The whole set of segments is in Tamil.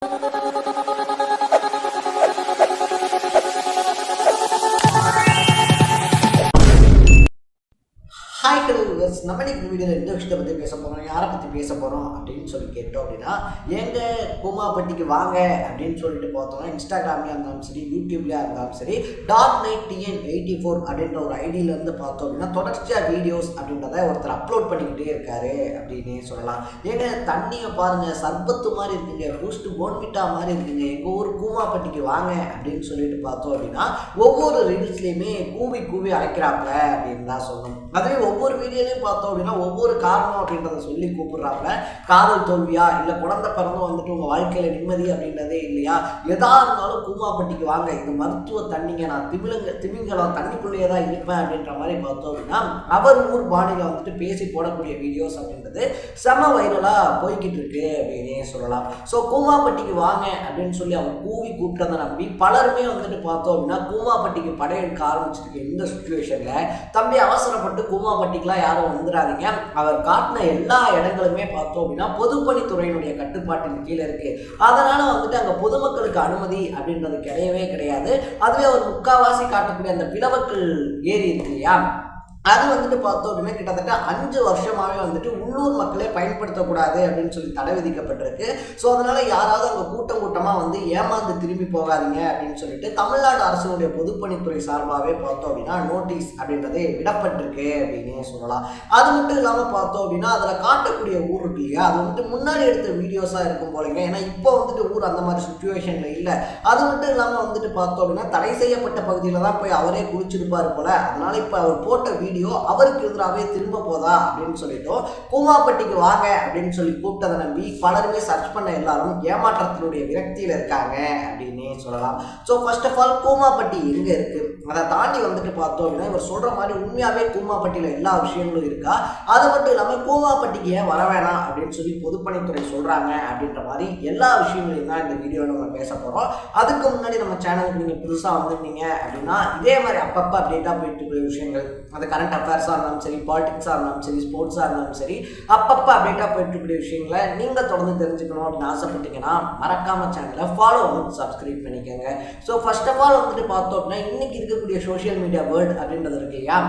ஹாய் ஹலோ வியூவர்ஸ், நம்ம இன்னைக்கு வீடியோவில் எந்த விஷயத்தை பற்றி பேச போகிறோம், யாரை பற்றி பேச போகிறோம் அப்படின்னு சொல்லி கேட்டோம் அப்படின்னா, எங்கள் கூமாப்பட்டிக்கு வாங்க அப்படின்னு சொல்லிட்டு பார்த்தோம்னா இன்ஸ்டாகிராம்லேயே இருந்தாலும் சரி, யூடியூப்லேயே இருந்தாலும் சரி, TN84 அப்படின்ற ஒரு ஐடியிலேருந்து பார்த்தோம் அப்படின்னா தொடர்ச்சியாக வீடியோஸ் அப்படின்றத ஒருத்தர் அப்லோட் பண்ணிக்கிட்டே இருக்காரு அப்படின்னே சொல்லலாம். ஏங்க தண்ணியை பாருங்கள், சர்பத்து மாதிரி இருக்குங்க, பூஸ்ட் போன்விட்டா மாதிரி இருக்குங்க, எங்கள் ஊர் கூமாப்பட்டிக்கு வாங்க அப்படின்னு சொல்லிட்டு பார்த்தோம் அப்படின்னா ஒவ்வொரு ரீல்ஸ்லேயுமே கூவி கூவி அழைக்கிறாப்புல அப்படின்னு தான் சொல்லணும். அதுவே ஒவ்வொரு வீடியோலையும் பார்த்தோம் அப்படின்னா ஒவ்வொரு காரணம் அப்படின்றத சொல்லி கூப்பிடுறாங்க. காதல் தோல்வியா, இல்லை குழந்தை பிறந்தும் வந்துட்டு உங்கள் வாழ்க்கையில் நிம்மதி அப்படின்றதே இல்லையா, எதா இருந்தாலும் கூமாப்பட்டிக்கு வாங்க, இது மருத்துவ தண்ணிங்க, நான் திமிங்கலம் தண்ணிக்குள்ளேயே தான் இருப்பேன் அப்படின்ற மாதிரி பார்த்தோம் அப்படின்னா அவர் ஊர் பாணியில் வந்துட்டு பேசி போடக்கூடிய வீடியோஸ் அப்படின்றது செம வைரலாக போய்கிட்டு இருக்கு அப்படின்னே சொல்லலாம். ஸோ கூமாப்பட்டிக்கு வாங்க அப்படின்னு சொல்லி அவர் கூவி கூப்பிட்டதை நம்பி பலருமே வந்துட்டு பார்த்தோம் அப்படின்னா கூமாப்பட்டிக்கு படையெடுக்க ஆரம்பிச்சிருக்கு. இந்த சுச்சுவேஷனில் தம்பி அவசரப்பட்டு கூமாப்பட்டிக்கெலாம் யாரும் வந்துடாதீங்க, அவர் காட்டின எல்லா இடங்களுமே பார்த்தோம் அப்படின்னா பொதுப்பணித்துறையினுடைய கட்டுப்பாட்டின் கீழே இருக்கு. அதனால வந்துட்டு அங்கே பொதுமக்களுக்கு அனுமதி அப்படின்றது கிடையவே கிடையாது. அதுவே அவர் முக்காவாசி காட்டக்கூடிய அந்த பிளவக்கல் ஏரி இருக்கு இல்லையா, அது வந்துட்டு பார்த்தோம் அப்படின்னா கிட்டத்தட்ட 5 வருஷமாகவே வந்துட்டு உள்ளூர் மக்களே பயன்படுத்தக்கூடாது அப்படின்னு சொல்லி தடை விதிக்கப்பட்டிருக்கு. ஸோ அதனால யாராவது அங்கே கூட்டமாக வந்து ஏமாந்து திரும்பி போகாதீங்க அப்படின்னு சொல்லிட்டு தமிழ்நாடு அரசினுடைய பொதுப்பணித்துறை சார்பாகவே பார்த்தோம் அப்படின்னா நோட்டீஸ் அப்படின்றதே விடப்பட்டிருக்கு அப்படின்னே சொல்லலாம். அது மட்டும் இல்லாமல் பார்த்தோம் அப்படின்னா அதில் காட்டக்கூடிய ஊர் இருக்கு இல்லையா, அது வந்துட்டு முன்னாடி எடுத்த வீடியோஸாக இருக்கும் போலங்க. ஏன்னா இப்போ வந்துட்டு ஊர் அந்த மாதிரி சுச்சுவேஷனில் இல்லை. அது மட்டும் இல்லாமல் வந்துட்டு பார்த்தோம் அப்படின்னா தடை செய்யப்பட்ட பகுதியில் தான் போய் அவரே குளிச்சிருப்பார் போல. அதனால இப்போ அவர் போட்ட வீடியோ அவருக்கு எதிராகவே திரும்ப போதா அப்படின்னு சொல்லிட்டு கூமாப்பட்டிக்கு வாங்க அப்படின்னு சொல்லி கூப்பிட்டதை நம்பி பலருமே சர்ச் பண்ண எல்லாரும் ஏமாற்றத்தினுடைய விரக்தியில் இருக்காங்க அப்படின்னே சொல்லலாம். So first of all Koomapatti எங்கே இருக்கு, அதை தாண்டி வந்துட்டு பார்த்தோம் அப்படின்னா இவர் சொல்ற மாதிரி உண்மையாவே கூமாப்பட்டியில் எல்லா விஷயங்களும் இருக்கா, அது மட்டும் இல்லாமல் கூமாப்பட்டிக்கு ஏன் வர வேணாம் அப்படின்னு சொல்லி பொதுப்பணித்துறை சொல்றாங்க அப்படின்ற மாதிரி எல்லா விஷயங்களையும் தான் இந்த வீடியோவில் நம்ம பேச போகிறோம். அதுக்கு முன்னாடி நம்ம சேனலுக்கு நீங்கள் புதுசாக வந்துருந்தீங்க அப்படின்னா இதே மாதிரி அப்பப்போ அப்டேட்டாக போயிட்டு இருக்கிற விஷயங்கள், அது கரண்ட் அஃபேர்ஸாக இருந்தாலும் சரி, பாலிடிக்ஸாக இருந்தாலும் சரி, ஸ்போர்ட்ஸாக இருந்தாலும் சரி, அப்பப்போ அப்டேட்டாக போயிட்டு இருக்கக்கூடிய விஷயங்களை நீங்கள் தொடர்ந்து தெரிஞ்சுக்கணும் அப்படின்னு ஆசைப்பட்டீங்கன்னா மறக்காம சேனலை ஃபாலோ பண்ணி சப்ஸ்கிரைப் பண்ணிக்கோங்க. ஸோ ஃபர்ஸ்ட் ஆஃப் ஆல் வந்துட்டு பார்த்தோம் அப்படின்னா இன்னைக்கு இருக்கக்கூடிய சோஷியல் மீடியா வேர்ல்டு அப்படின்றது இருக்கு இல்லையா,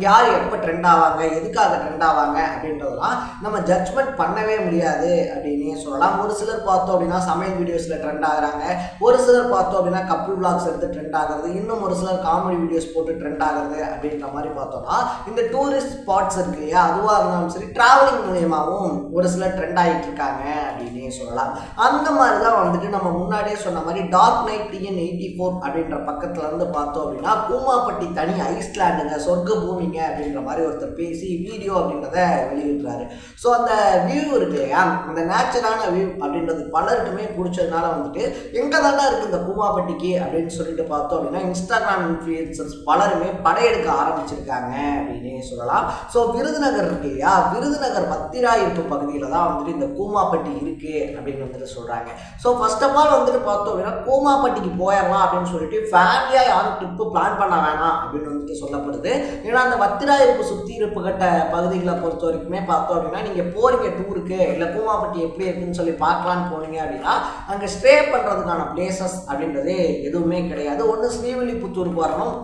யார் எப்போ ட்ரெண்ட் ஆவாங்க, எதுக்காக ட்ரெண்ட் ஆவாங்க அப்படின்றதெல்லாம் நம்ம ஜட்ஜ்மெண்ட் பண்ணவே முடியாது அப்படின்னே சொல்லலாம். ஒரு சிலர் பார்த்தோம் அப்படின்னா சமையல் வீடியோஸில் ட்ரெண்ட் ஆகுறாங்க, ஒரு சிலர் பார்த்தோம் அப்படின்னா கப்புள் விளாக்ஸ் எடுத்து ட்ரெண்ட் ஆகுறது, இன்னும் ஒரு சிலர் காமெடி வீடியோஸ் போட்டு ட்ரெண்ட் ஆகுறது அப்படின்ற மாதிரி பார்த்தோம்னா இந்த டூரிஸ்ட் ஸ்பாட்ஸ் இருக்கு இல்லையா, அதுவாக இருந்தாலும் சரி ட்ராவலிங் மூலியமாகவும் ஒரு சிலர் ட்ரெண்ட் ஆகிட்டு இருக்காங்க அப்படின்னே சொல்லலாம். அந்த மாதிரி தான் வந்துட்டு நம்ம முன்னாடியே சொன்ன மாதிரி டார்க் நைட் TN84 அப்படின்ற பக்கத்துல இருந்து பார்த்தோம் அப்படின்னா கூமாப்பட்டி தனி ஐஸ்லாண்டுங்க, சொர்க்க பூமி அப்படின்ற மாதிரி ஒருத்தர் பேசி வீடியோ அப்படின்றத வெளியிடுறாரு. ஸோ அந்த வியூ இருக்கு இல்லையா, அந்த நேச்சுரான வியூ அப்படின்றது பலருக்குமே பிடிச்சதுனால வந்துட்டு எங்க தாண்டா இருக்கு இந்த கூமாப்பட்டிக்கு அப்படின்னு சொல்லிட்டு பார்த்தோம் அப்படின்னா இன்ஸ்டாகிராம் இன்ஃப்ளூயன்சர்ஸ் பலருமே படையெடுக்க ஆரம்பிச்சிருக்காங்க அப்படின்னே சொல்லலாம். ஸோ விருதுநகர் இருக்கு இல்லையா, விருதுநகர் பத்திராயிருப்பு பகுதியில் தான் வந்துட்டு இந்த கூமாப்பட்டி இருக்கு அப்படின்னு வந்துட்டு சொல்றாங்க. ஸோ ஃபர்ஸ்ட் ஆஃப் ஆல் வந்துட்டு பார்த்தோம் அப்படின்னா கூமாப்பட்டிக்கு போயிடலாம் அப்படின்னு சொல்லிட்டு ஃபேமிலியாக யாரும் ட்ரிப்பு பிளான் பண்ண வேணாம் அப்படின்னு வந்துட்டு சொல்லப்படுது. ஏன்னா அந்த பத்திராயிருப்பு சுற்றி இருப்பு கட்ட பகுதிகளை பொறுத்த வரைக்குமே பார்த்தோம் அப்படின்னா நீங்கள் போறீங்க டூருக்கு, இல்லை கூமாப்பட்டி எப்படி இருக்குன்னு சொல்லி பார்க்கலான்னு போனீங்க அப்படின்னா அங்கே ஸ்டே பண்ணுறதுக்கான பிளேசஸ் அப்படின்றது எதுவுமே கிடையாது. ஒன்று ஸ்ரீவில்லிபுத்தூருக்கு வரணும்,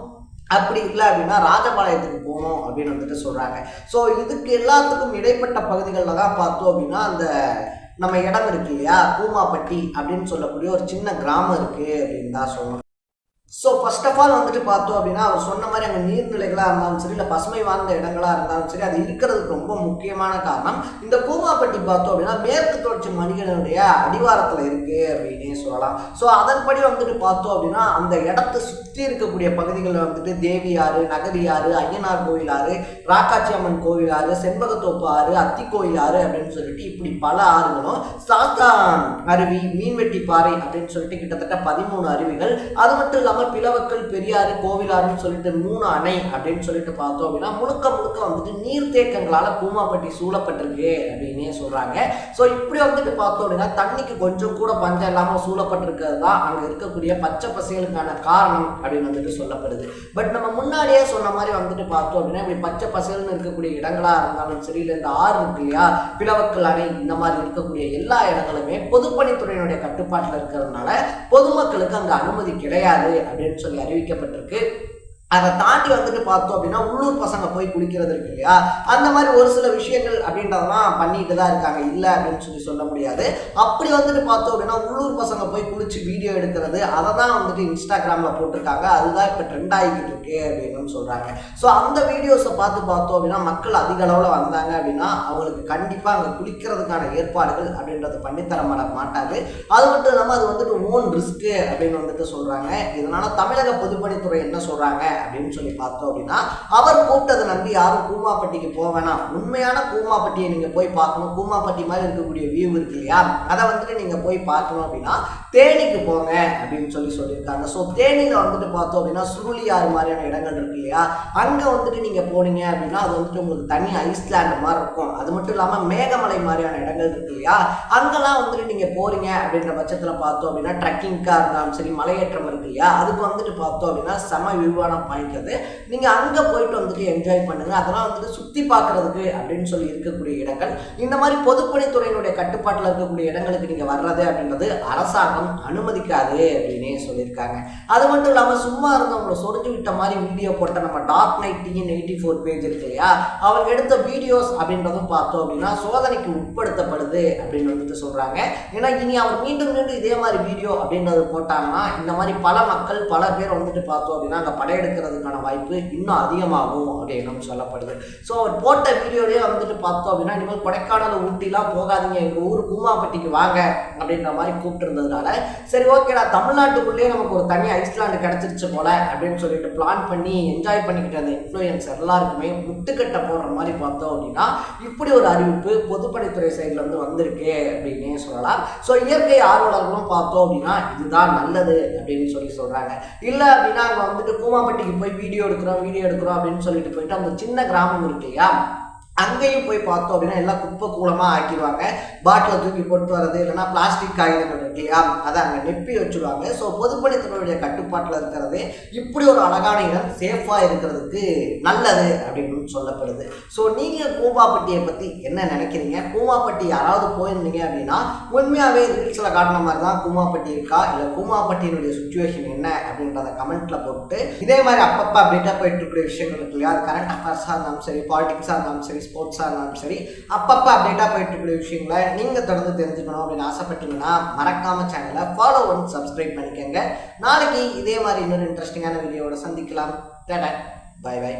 அப்படி இல்லை அப்படின்னா ராஜபாளையத்துக்கு போகணும் அப்படின்னு வந்துட்டு சொல்கிறாங்க. ஸோ இதுக்கு எல்லாத்துக்கும் இடைப்பட்ட பகுதிகளில் தான் பார்த்தோம் அப்படின்னா அந்த நம்ம இடம் இருக்கு இல்லையா, கூமாப்பட்டி அப்படின்னு சொல்லக்கூடிய ஒரு சின்ன கிராமம் இருக்குது அப்படின்னு தான் சொல்லணும். ஸோ ஃபர்ஸ்ட் ஆஃப் ஆல் வந்துட்டு பார்த்தோம் அப்படின்னா அவர் சொன்ன மாதிரி அங்கே நீர்நிலைகளாக இருந்தாலும் சரி, இல்லை பசுமை வாழ்ந்த இடங்களாக இருந்தாலும் சரி, அது இருக்கிறதுக்கு ரொம்ப முக்கியமான காரணம் இந்த கூமாப்பட்டி பார்த்தோம் அப்படின்னா மேற்கு தொடர்ச்சி மலைகளினுடைய அடிவாரத்தில் இருக்குது அப்படின்னே சொல்லலாம். ஸோ அதன்படி வந்துட்டு பார்த்தோம் அப்படின்னா அந்த இடத்தை சுற்றி இருக்கக்கூடிய பகுதிகளில் வந்துட்டு தேவியாறு, நகரியாறு, ஐயனார் கோயில் ஆறு, ராக்காச்சி அம்மன் கோயில் ஆறு, செண்பகத்தோப்பு ஆறு, அத்தி கோயில் ஆறு அப்படின்னு சொல்லிட்டு இப்படி பல ஆறுகளும், சாஸ்தா அருவி, மீன்வெட்டி பாறை அப்படின்னு சொல்லிட்டு கிட்டத்தட்ட 13 அருவிகள், அது மட்டும் இல்லாமல் இல்லாமல் பிளவக்கல், பெரியாறு, கோவிலாறுன்னு சொல்லிட்டு 3 அணை அப்படின்னு சொல்லிட்டு பார்த்தோம் அப்படின்னா முழுக்க முழுக்க வந்துட்டு நீர்த்தேக்கங்களால் கூமாப்பட்டி சூழப்பட்டிருக்கு அப்படின்னே சொல்கிறாங்க. ஸோ இப்படி வந்துட்டு பார்த்தோம் அப்படின்னா தண்ணிக்கு கொஞ்சம் கூட பஞ்சம் இல்லாமல் சூழப்பட்டிருக்கிறது தான் அங்கே இருக்கக்கூடிய பச்சை பசேலுக்கான காரணம் அப்படின்னு வந்துட்டு சொல்லப்படுது. பட் நம்ம முன்னாடியே சொன்ன மாதிரி வந்துட்டு பார்த்தோம் அப்படின்னா இப்படி பச்சை பசேல்னு இருக்கக்கூடிய இடங்களாக இருந்தாலும் சரி, இல்லை இந்த ஆறு இருக்கு இல்லையா, பிளவக்கல் அணை, இந்த மாதிரி இருக்கக்கூடிய எல்லா இடங்களுமே பொதுப்பணித்துறையினுடைய கட்டுப்பாட்டில் இருக்கிறதுனால பொதுமக்களுக்கு அங்கே அனுமதி கிடையாது அப்படின்னு சொல்லி அறிவிக்கப்பட்டிருக்கு. அதை தாண்டி வந்துட்டு பார்த்தோம் அப்படின்னா உள்ளூர் பசங்க போய் குளிக்கிறது இருக்கு இல்லையா, அந்த மாதிரி ஒரு சில விஷயங்கள் அப்படின்றதெல்லாம் பண்ணிட்டு தான் இருக்காங்க, இல்லை அப்படின்னு சொல்லி சொல்ல முடியாது. அப்படி வந்துட்டு பார்த்தோம் அப்படின்னா உள்ளூர் பசங்க போய் குளிச்சு வீடியோ எடுக்கிறது, அதை தான் வந்துட்டு இன்ஸ்டாகிராமில் போட்டிருக்காங்க. அதுதான் இப்போ ட்ரெண்ட் ஆகிக்கிட்டு இருக்கு அப்படின்னு சொல்கிறாங்க. ஸோ அந்த வீடியோஸை பார்த்தோம் அப்படின்னா மக்கள் அதிக அளவில் வந்தாங்க அப்படின்னா அவங்களுக்கு கண்டிப்பாக அங்கே குளிக்கிறதுக்கான ஏற்பாடுகள் அப்படின்றது பண்ணித்தர மாட்டாது. அது மட்டும் இல்லாமல் அது வந்துட்டு ஓன் ரிஸ்க்கு அப்படின்னு வந்துட்டு சொல்கிறாங்க. இதனால் தமிழக பொதுப்பணித்துறை என்ன சொல்கிறாங்க அப்படின்னு சொல்லி பார்த்தோம் அப்படின்னா, அவர் கூப்பிட்டதை நம்பி யாரும் கூமாப்பட்டிக்கு போக வேணாம், உண்மையான கூமாப்பட்டியை நீங்க போய் பார்க்கணும், கூமாப்பட்டி மாதிரி இருக்கக்கூடிய வியூ இருக்கு இல்லையா, அதை வந்துட்டு நீங்க போய் பார்க்கணும் அப்படின்னா தேனிக்கு போங்க அப்படின்னு சொல்லியிருக்காங்க. ஸோ தேனியில வந்துட்டு பார்த்தோம் அப்படின்னா சுருளியாறு மாதிரியான இடங்கள் இருக்கு இல்லையா, அங்க வந்துட்டு நீங்க போனீங்க அப்படின்னா அது வந்துட்டு உங்களுக்கு தனி ஐஸ்லாண்ட் மாதிரி இருக்கும். அது மட்டும் இல்லாம மேகமலை மாதிரியான இடங்கள் இருக்கு இல்லையா, அங்கெல்லாம் வந்துட்டு நீங்க போறீங்க அப்படின்ற பட்சத்துல பார்த்தோம் அப்படின்னா ட்ரக்கிங்கா இருந்தாலும் சரி, மலையேற்றம் இருக்கு இல்லையா, அதுக்கு வந்துட்டு பார்த்தோம் அப்படின்னா செம விரிவான பாயிண்ட். நீங்க அங்க போயிட்டு வந்துட்டு என்ஜாய் பண்ணுங்க. அதெல்லாம் வந்துட்டு சுத்தி பார்க்கறதுக்கு அப்படின்னு சொல்லி இருக்கக்கூடிய இடங்கள். இந்த மாதிரி பொதுப்பணித்துறையினுடைய கட்டுப்பாட்டில் இருக்கக்கூடிய இடங்களுக்கு நீங்க வர்றது அப்படின்றது அரசாங்கம் அனுமதிக்காது அப்படின்னே சொல்லியிருக்காங்க. அது மட்டும் இல்லாமல் சும்மா இருந்தவங்களை சொரிஞ்சு விட்ட மாதிரி வீடியோ போட்ட நம்ம டார்க் நைட் டிஎன் 84 பேஜ் இருக்கு இல்லையா, அவங்க எடுத்த வீடியோஸ் அப்படின்றதும் பார்த்தோம் அப்படின்னா சோதனைக்கு உட்படுத்தப்படுது அப்படின்னு வந்துட்டு சொல்றாங்க. ஏன்னா இனி அவர் மீண்டும் மீண்டும் இதே மாதிரி வீடியோ அப்படின்றது போட்டாங்கன்னா இந்த மாதிரி பல மக்கள் பல பேர் வந்துட்டு பார்த்தோம் அப்படின்னா அங்கே படையெடுக்கிறதுக்கான வாய்ப்பு இன்னும் அதிகமாகும் அப்படின்னு சொல்லப்படுது. ஸோ அவர் போட்ட வீடியோலேயே வந்துட்டு பார்த்தோம் அப்படின்னா இனிமேல் கொடைக்கானல், ஊட்டிலாம் போகாதீங்க, எங்கள் ஊர் கூமாப்பட்டிக்கு வாங்க அப்படின்ற மாதிரி கூப்பிட்டு இருந்ததுனால சரி ஓகேடா, தமிழ்நாட்டுக்குள்ளேயே நமக்கு ஒரு தனி ஐஸ்லாண்டு கிடைச்சிருச்சு போல அப்படின்னு சொல்லிட்டு பிளான் பண்ணி என்ஜாய் பண்ணிக்கிட்ட அந்த இன்ஃப்ளூயன்சர் எல்லாருக்குமே முட்டுக்கட்டை போடுற மாதிரி பார்த்தோம் அப்படின்னா இப்படி ஒரு அறிவிப்பு பொதுப்பணித்துறை சைட்ல இருந்து வந்திருக்கு அப்படின்னே சொல்லலாம். ஸோ இயற்கை ஆர்வலர்களும் பார்த்தோம் அப்படின்னா இதுதான் நல்லது அப்படின்னு சொல்றாங்க. இல்லை அப்படின்னா அங்கே வந்துட்டு கூமாப்பட்டிக்கு போய் வீடியோ எடுக்கிறோம் அப்படின்னு சொல்லிட்டு போயிட்டு அந்த சின்ன கிராமம் இருக்கு இல்லையா, அங்கேயும் போய் பார்த்தோம் அப்படின்னா எல்லாம் குப்பை கூலமாக ஆக்கிடுவாங்க. பாட்டில் தூக்கி போட்டு வர்றது, இல்லைன்னா பிளாஸ்டிக் காகிதங்கள் இருக்கு இல்லையா, அதை அங்கே நெப்பி வச்சுடுவாங்க. ஸோ பொதுப்பணித்துறையுடைய கட்டுப்பாட்டில் இருக்கிறது இப்படி ஒரு அழகான இடம் சேஃபாக இருக்கிறதுக்கு நல்லது அப்படின்னு சொல்லப்படுது. ஸோ நீங்கள் கூமாப்பட்டியை பற்றி என்ன நினைக்கிறீங்க? கூமாப்பட்டி யாராவது போயிருந்தீங்க அப்படின்னா உண்மையாகவே ரீல்ஸில் காட்டின மாதிரி தான் கூமாப்பட்டி இருக்கா, இல்லை கூமாப்பட்டியினுடைய சுச்சுவேஷன் என்ன அப்படின்றத கமெண்ட்டில் போட்டு இதே மாதிரி அப்பப்போ அப்டேட்டாக போயிட்டு இருக்கிற விஷயங்கள் இருக்கு இல்லையா, அது கரண்ட் அஃபேர்ஸாக இருந்தாலும் சரி, பாலிடிக்ஸாக இருந்தாலும் சரி, ஸ்போர்ட்ஸாக இருந்தாலும் சரி, அப்பப்போ அப்டேட்டாக போயிட்டு இருக்கிற விஷயங்களை நீங்கள் தொடர்ந்து தெரிஞ்சுக்கணும் அப்படின்னு ஆசைப்பட்டீங்கன்னா மறக்காம சேனலை ஃபாலோ பண்ணி சப்ஸ்கிரைப் பண்ணிக்கோங்க. நாளைக்கு இதே மாதிரி இன்னொரு இன்ட்ரெஸ்டிங்கான வீடியோவோட சந்திக்கலாம். Tata, bye by.